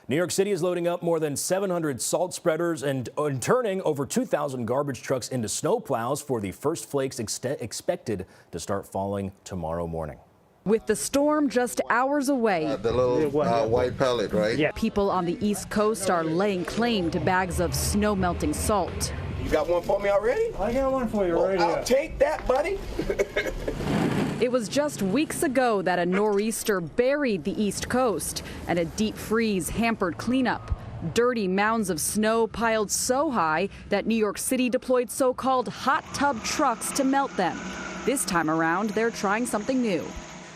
New York City is loading up more than 700 salt spreaders and turning over 2,000 garbage trucks into snow plows for the first flakes expected to start falling tomorrow morning. With the storm just hours away, The little white pellet, right? Yeah. People on the East Coast are laying claim to bags of snow-melting salt. You got one for me already? I got one for you right here. I'll take that, buddy. It was just weeks ago that a nor'easter buried the East Coast, and a deep freeze hampered cleanup. Dirty mounds of snow piled so high that New York City deployed so-called hot tub trucks to melt them. This time around, they're trying something new.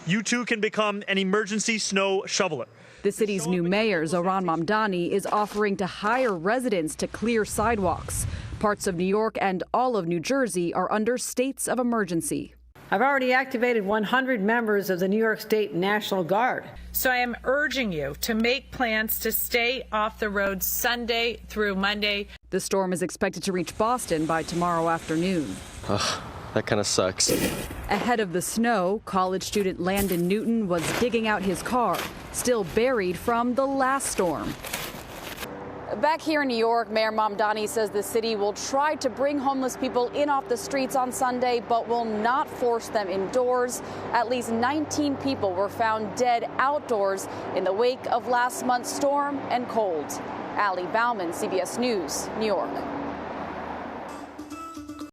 You too can become an emergency snow shoveler. The city's new mayor, Zohran Mamdani, is offering to hire residents to clear sidewalks. Parts of New York and all of New Jersey are under states of emergency. I've already activated 100 members of the New York State National Guard. So I am urging you to make plans to stay off the road Sunday through Monday. The storm is expected to reach Boston by tomorrow afternoon. That kind of sucks. Ahead of the snow, college student Landon Newton was digging out his car, still buried from the last storm. Back here in New York, Mayor Mamdani says the city will try to bring homeless people in off the streets on Sunday, but will not force them indoors. At least 19 people were found dead outdoors in the wake of last month's storm and cold. Allie Bauman, CBS News, New York.